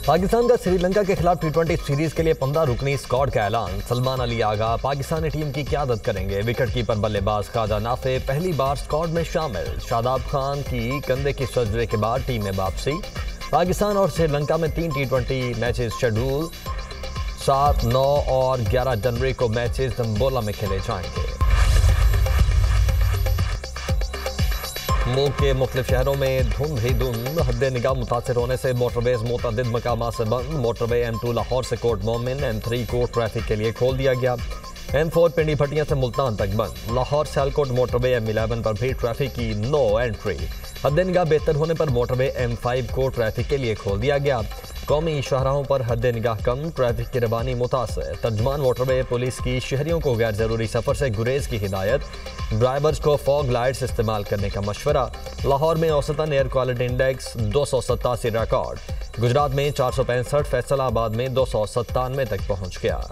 पाकिस्तान का श्रीलंका के खिलाफ टी20 सीरीज के लिए 15 रुकनी स्क्वाड का ऐलान। सलमान अली आगा पाकिस्तानी टीम की क़यादत करेंगे। विकेटकीपर बल्लेबाज ख्वाजा नाफे पहली बार स्क्वाड में शामिल। शादाब खान की कंधे की सर्जरी के बाद टीम में वापसी। पाकिस्तान और श्रीलंका में 3 टी20 मैचेस शेड्यूल। 7, 9 और 11 जनवरी को मैचेस दम्बोला में खेले जाएंगे। मुल्क के मुख्तलिफ शहरों में धुंध ही धुंध। हद्दे निगाह मुतासर होने से मोटरवेज मुतअद्दिद मकामात से बंद। मोटरवे M2 लाहौर से कोट मोमिन, M3 को ट्रैफिक के लिए खोल दिया गया। M4 पिंडी भटिया से मुल्तान तक बंद। लाहौर सियालकोट मोटरवे M11 पर भी ट्रैफिक की नो एंट्री। हद्दे निगाह बेहतर होने पर मोटरवे M5 को ट्रैफिक के लिए खोल दिया गया। कौमी शाहराहों पर हद्दे निगाह कम, ट्रैफिक की रवानी मुतासर। तर्जमान मोटरवे पुलिस की शहरियों को गैर जरूरी सफर से गुरेज की हिदायत। ड्राइवर्स को फॉग लाइट्स इस्तेमाल करने का मशवरा। लाहौर में औसतन air quality index 287 record. Gujarat में 465, फैसलाबाद में 297 तक पहुंच गया।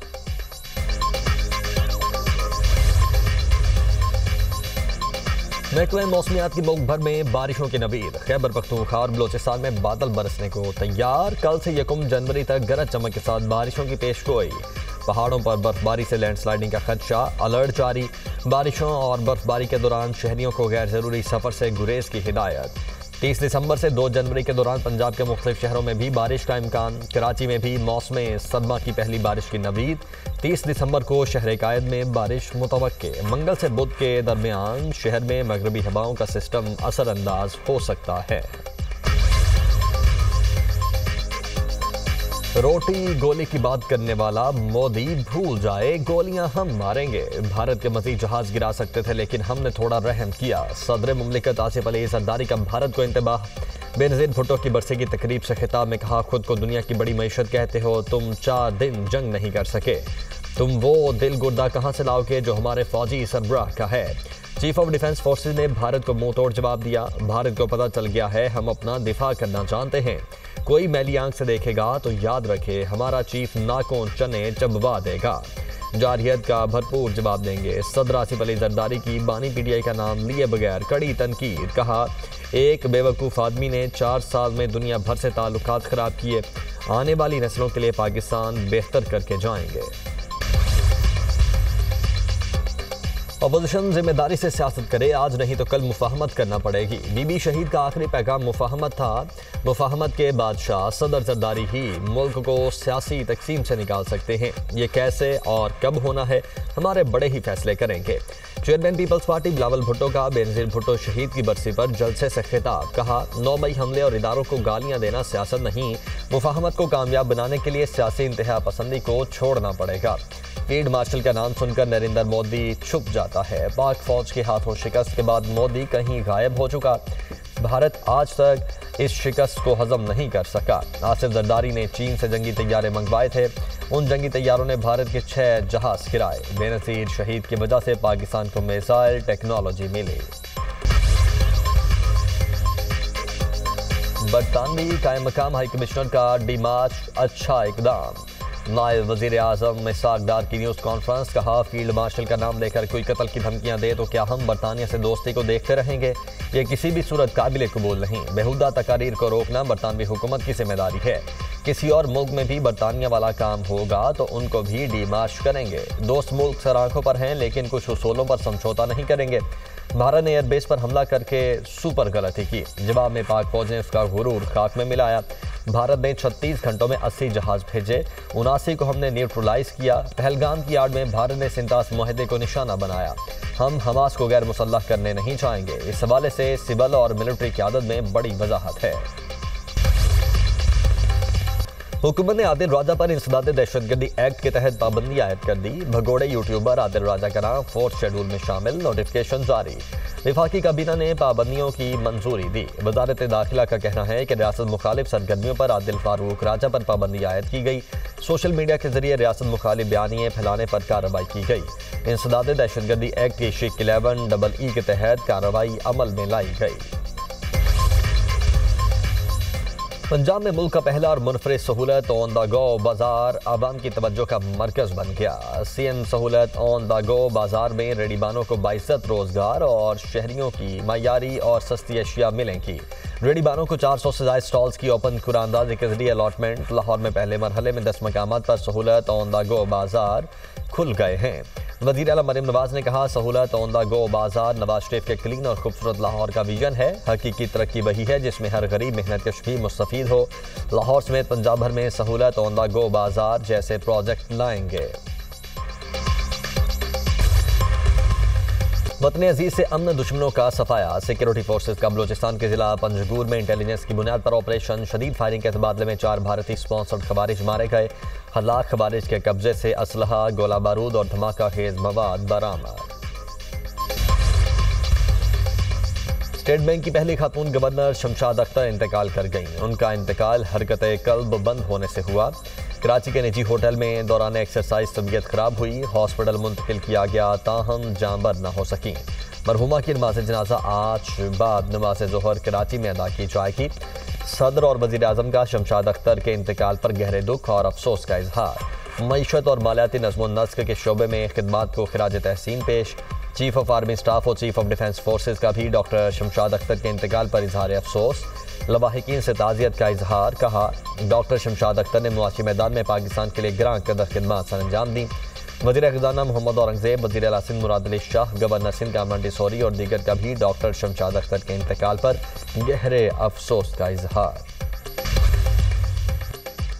महकमे मौसमियात की मुल्क भर में बारिशों की नवीद। खैबर पख्तूनख्वा और बलोचिस्तान में बादल बरसने को तैयार। कल से 1 जनवरी तक गरज चमक के साथ बारिशों की पेशगोई। पहाड़ों पर बर्फबारी से लैंडस्लाइडिंग का खदशा, अलर्ट जारी। बारिशों और बर्फबारी के दौरान शहरियों को गैर जरूरी सफर से गुरेज की हिदायत। 30 दिसंबर से 2 जनवरी के दौरान पंजाब के मुख्तलिफ शहरों में भी बारिश का इम्कान। कराची में भी मौसम सदमा की पहली बारिश की नवीद। 30 दिसंबर को शहर कायद में बारिश मुतवक्के। मंगल से बुध के दरमियान शहर में मगरबी हवाओं का सिस्टम असरअंदाज हो सकता है। रोटी गोली की बात करने वाला मोदी भूल जाए, गोलियां हम मारेंगे। भारत के मजीद जहाज गिरा सकते थे लेकिन हमने थोड़ा रहम किया। सदर मुमलिकत आसिफ अली जरदारी का भारत को इंतबाह। बेनज़ीर भुट्टो की बरसी की तकरीब से खिताब में कहा, खुद को दुनिया की बड़ी मईशत कहते हो, तुम 4 दिन जंग नहीं कर सके। तुम वो दिल गुर्दा कहाँ से लाओगे जो हमारे फौजी सरबराह का है। चीफ ऑफ डिफेंस फोर्सेज ने भारत को मुंह तोड़ जवाब दिया। भारत को पता चल गया है हम अपना दिफा करना जानते हैं। कोई मैली आंख से देखेगा तो याद रखे हमारा चीफ नाकों चने चबवा देगा। जारहियत का भरपूर जवाब देंगे। सदर आसिफ अली जरदारी की बानी PTI का नाम लिए बगैर कड़ी तनकीद। कहा, एक बेवकूफ़ आदमी ने 4 साल में दुनिया भर से ताल्लुकात ख़राब किए। आने वाली नस्लों के लिए पाकिस्तान बेहतर करके जाएंगे। अपोजिशन जिम्मेदारी से सियासत करे, आज नहीं तो कल मुफाहमत करना पड़ेगी। बीबी शहीद का आखिरी पैगाम मुफाहमत था। मुफाहमत के बादशाह सदर जरदारी ही मुल्क को सियासी तकसीम से निकाल सकते हैं। ये कैसे और कब होना है, हमारे बड़े ही फैसले करेंगे। चेयरमैन पीपल्स पार्टी बिलावल भुट्टो का बेनज़ीर भुट्टो शहीद की बरसी पर जलसे से खिताब। कहा, 9 मई हमले और इदारों को गालियां देना सियासत नहीं। मुफाहमत को कामयाब बनाने के लिए सियासी इंतहा पसंदी को छोड़ना पड़ेगा। फील्ड मार्शल का नाम सुनकर नरेंद्र मोदी छुप जाता है। पाक फौज के हाथों शिकस्त के बाद मोदी कहीं गायब हो चुका। भारत आज तक इस शिकस्त को हजम नहीं कर सका। आसिफ जरदारी ने चीन से जंगी तैयारे मंगवाए थे। उन जंगी तैयारों ने भारत के 6 जहाज गिराए। बेनज़ीर शहीद की वजह से पाकिस्तान को मिसाइल टेक्नोलॉजी मिली। बरतानवी कायम मकाम हाई कमिश्नर का डिमार्च अच्छा इकदाम। नायब वज़ीर आज़म इसहाक डार की न्यूज़ कॉन्फ्रेंस। कहा, फील्ड मार्शल का नाम लेकर कोई कत्ल की धमकियां दे तो क्या हम बरतानिया से दोस्ती को देखते रहेंगे। ये किसी भी सूरत काबिल कबूल नहीं। बेहुदा तकारीर को रोकना बरतानवी हुकूमत की जिम्मेदारी है। किसी और मुल्क में भी बरतानिया वाला काम होगा तो उनको भी डिमार्च करेंगे। दोस्त मुल्क सर आंखों पर हैं लेकिन कुछ उसूलों पर समझौता नहीं करेंगे। भारत ने एयरबेस पर हमला करके सुपर गलती की। जवाब में पाक फौज ने उसका गुरूर खाक में मिलाया। भारत ने 36 घंटों में 80 जहाज भेजे। 79 को हमने न्यूट्रलाइज किया। पहलगाम की आड़ में भारत ने सिंतास मुआहदे को निशाना बनाया। हम हमास को गैर मुसल्लह करने नहीं चाहेंगे। इस हवाले से सिविल और मिलिट्री क़यादत में बड़ी वजाहत है। हुकूमत ने आदिल राजा पर इंसदाद दहशतगर्दी एक्ट के तहत पाबंदी आयद कर दी। भगोड़े यूट्यूबर आदिल राजा का नाम 4th शेड्यूल में शामिल। नोटिफिकेशन जारी। विफाकी काबीना ने पाबंदियों की मंजूरी दी। वजारत दाखिला का कहना है कि रियासत मुखालिफ सरगर्मियों पर आदिल फारूक राजा पर पाबंदी आयद की गई। सोशल मीडिया के जरिए रियासत मुखालिफ बयानिए फैलाने पर कार्रवाई की गई। इंसदाद दहशतगर्दी एक्ट की शिक 11EE के तहत कार्रवाई अमल में लाई गई। पंजाब में मुल्क का पहला और मुनफरिद सहूलत ऑन द गो बाजार आवाम की तवज्जो का मरकज बन गया। CM सहूलत ऑन द गो बाजार में रेडीबानों को बाइज्जत रोजगार और शहरियों की मयारी और सस्ती अशिया मिलेंगी। रेडीबानों को 400 से ज्यादा स्टॉल्स की ओपन कुरानंदाजी के जरिए अलॉटमेंट। लाहौर में पहले मरहले में 10 मकामात पर सहूलत ऑन द गो बाजार खुल गए हैं। वज़ीर आला मरीम नवाज ने कहा, सहूलत ऑन द गो बाजार नवाज शरीफ के क्लीन और खूबसूरत लाहौर का विजन है। हकीकी तरक्की वही है जिसमें हर गरीब मेहनत कश भी मुस्तफीद हो। लाहौर समेत पंजाब भर में सहूलत ऑन द गो बाजार जैसे प्रोजेक्ट लाएंगे। वतन अजीज से अमन दुश्मनों का सफाया। सिक्योरिटी फोर्सेज का बलोचिस्तान के जिला पंजगूर में इंटेलिजेंस की बुनियाद पर ऑपरेशन। शदीद फायरिंग के तबादले में 4 भारतीय स्पॉन्सर्ड खवारिज मारे गए। हलाक खवारिज के कब्जे से असलहा, गोला बारूद और धमाका खेज मवाद बरामद। स्टेट बैंक की पहली खातून गवर्नर शमशाद अख्तर इंतकाल कर गईं। उनका इंतकाल हरकत कल्ब बंद होने से हुआ। कराची के निजी होटल में दौरान एक्सरसाइज तबीयत खराब हुई, हॉस्पिटल मुंतकिल किया गया, ताहम जांबर न हो सकी। मरहुमा की नमाज जनाजा आज बाद नमाज ज़ोहर कराची में अदा की जाएगी। सदर और वज़ीर आज़म का शमशाद अख्तर के इंतकाल पर गहरे दुख और अफसोस का इजहार। मईशत और मालियाती नज़्म नस्क के शोबे में खिदमात को खिराज तहसीन पेश। चीफ ऑफ आर्मी स्टाफ और चीफ ऑफ डिफेंस फोर्सेज का भी डॉक्टर शमशाद अख्तर के इंतकाल पर इजहार अफसोस। लवाहिकीन से ताज़ियत का इजहार। कहा, डॉक्टर शमशाद अख्तर ने मुआशी मैदान में पाकिस्तान के लिए ग्रां कदर खिदमत सर अंजाम दी। वज़ीर ख़ज़ाना मोहम्मद औरंगज़ेब, वज़ीर आला सिंध मुराद अली शाह, गवर्नर सिंध कामरान डिसोरी और दीगर का भी डॉक्टर शमशाद अख्तर के इंतकाल पर गहरे अफसोस का इजहार।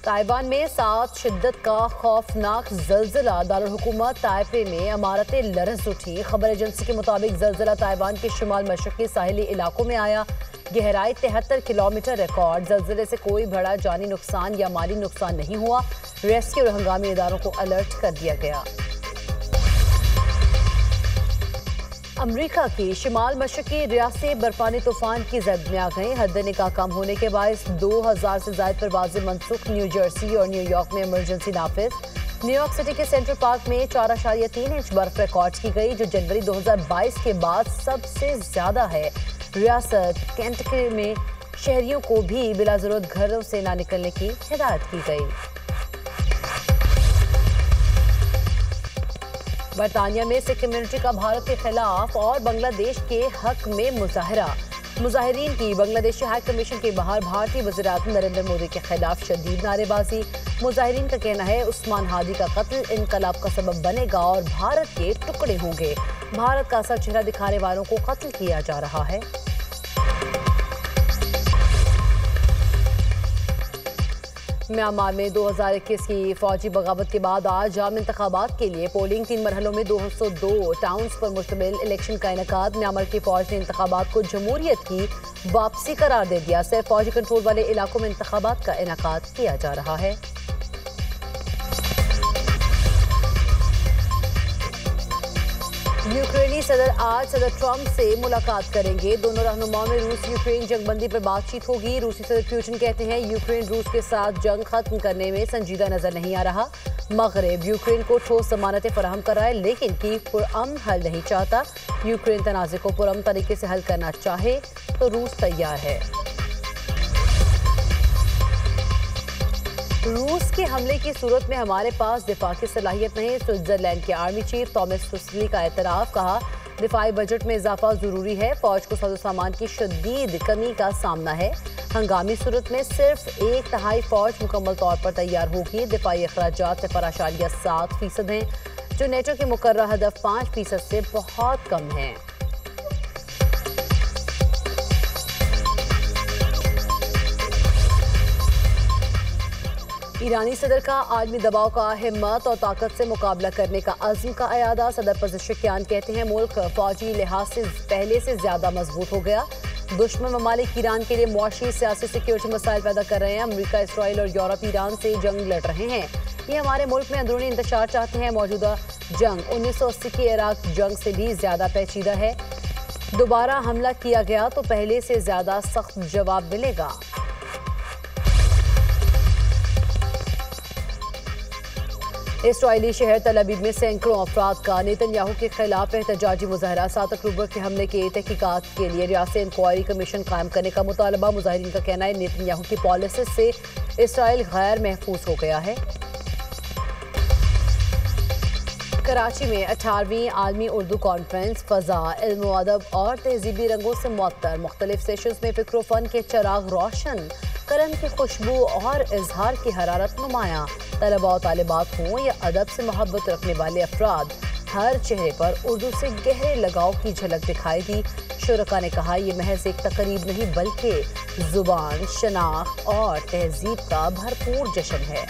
ताइवान में 7 शिद्दत का खौफनाक जल्जला। दारुल हुकूमत ताइपे में इमारतें लरज़ उठी। खबर एजेंसी के मुताबिक जल्जला ताइवान के शुमाल मशरक़ी साहिली इलाकों में आया। गहराई 73 किलोमीटर रिकॉर्ड। जल्जले से कोई बड़ा जानी नुकसान या माली नुकसान नहीं हुआ। रेस्क्यू और हंगामी इदारों को अलर्ट कर दिया गया। अमरीका की शिमाल मशरक़ी रियासतें बर्फानी तूफान की जद में आ गई। हद निकाह कम होने के बायस 2000 से ज्यादा परवाजें मनसूख। न्यू जर्सी और न्यूयॉर्क में इमरजेंसी नाफिज। न्यूयॉर्क सिटी के सेंट्रल पार्क में 4.3 इंच बर्फ रिकॉर्ड की गई, जो जनवरी 2022 के बाद सबसे ज्यादा है। रियासत केंटकी में शहरियों को भी बिला जरूरत घरों से ना निकलने की हिदायत की गई। बरतानिया में सिख कम्युनिटी का भारत के खिलाफ और बांग्लादेश के हक में मुजाहरा। मुजाहिरीन की बांग्लादेशी हाई कमीशन के बाहर भारतीय वज़ीर-ए-आज़म नरेंद्र मोदी के खिलाफ शदीद नारेबाजी। मुजाहिरीन का कहना है उस्मान हादी का कत्ल इनकलाब का सबब बनेगा और भारत के टुकड़े होंगे। भारत का असर चेहरा दिखाने वालों को कत्ल किया जा रहा है। म्यांमार में 2021 की फौजी बगावत के बाद आज आम इंतखाबात के लिए पोलिंग 3 मरहलों में 202 टाउन्स पर मुश्तमिल इलेक्शन का इनेकाद। म्यांमार की फौज ने इंतखाबात को जमहूरियत की वापसी करार दे दिया। सिर्फ फौजी कंट्रोल वाले इलाकों में इंतखाबात का इनेकाद किया जा रहा है। यूक्रेनी सदर आज सदर ट्रंप से मुलाकात करेंगे। दोनों रहनुमाओं में रूस यूक्रेन जंगबंदी पर बातचीत होगी। रूसी सदर पुतिन कहते हैं यूक्रेन रूस के साथ जंग खत्म करने में संजीदा नजर नहीं आ रहा। मगरब यूक्रेन को ठोस जमानतें फराहम कर रहा है, लेकिन की पुरअमन हल नहीं चाहता। यूक्रेन तनाज़े को पुरअमन तरीके से हल करना चाहे तो रूस तैयार है। रूस के हमले की सूरत में हमारे पास दिफा की सलाहियत नहीं। स्विट्जरलैंड के आर्मी चीफ थॉमस टुस्ली का एतराफ़। कहा, दिफाई बजट में इजाफा जरूरी है। फौज को साजो सामान की शदीद कमी का सामना है। हंगामी सूरत में सिर्फ 1/3 फौज मुकम्मल तौर पर तैयार होगी। दिफाई अखराजात 0.7% हैं, जो नेटो के मुकर्रर हदफ 5% से बहुत कम है। ईरानी सदर का आलमी दबाव का हिम्मत और ताकत से मुकाबला करने का अज़्म का अयादा। सदर पज़ेशिकियान कहते हैं मुल्क फौजी लिहाज से पहले से ज्यादा मजबूत हो गया। दुश्मन ममालिक ईरान के लिए मुआशी सियासी सिक्योरिटी मसाइल पैदा कर रहे हैं। अमरीका, इसराइल और यूरोप ईरान से जंग लड़ रहे हैं। ये हमारे मुल्क में अंदरूनी इंतशार चाहते हैं। मौजूदा जंग 1980 की इराक जंग से भी ज्यादा पेचीदा है। दोबारा हमला किया गया तो पहले से ज्यादा सख्त जवाब मिलेगा। इसराइली शहर तल अबीब में सैकड़ों अफराद का नेतन्याहू के खिलाफ एहतजाजी मुजाहरा। 7 अक्टूबर के हमले की तहकीकात के लिए रियासती इंक्वायरी कमीशन कायम करने का मुतालबा। मुजाहिरीन का कहना है नेतन्याहू की पॉलिसी से इसराइल गैर महफूज हो गया है। कराची में 18वीं आलमी उर्दू कॉन्फ्रेंस फ़ज़ा, इल्म व अदब और तहजीबी रंगों से मुअत्तर। मुख्तलिफ सेशंस में फ़िक्र फ़न के चिराग रोशन, कलम की खुशबू और इजहार की हरारत नुमायां। तलबा और तालिबात हों या अदब से मोहब्बत रखने वाले अफराद, हर चेहरे पर उर्दू से गहरे लगाव की झलक दिखाई दी। शुरका ने कहा, ये महज एक तकरीब नहीं बल्कि ज़ुबान, शनाख्त और तहजीब का भरपूर जश्न है।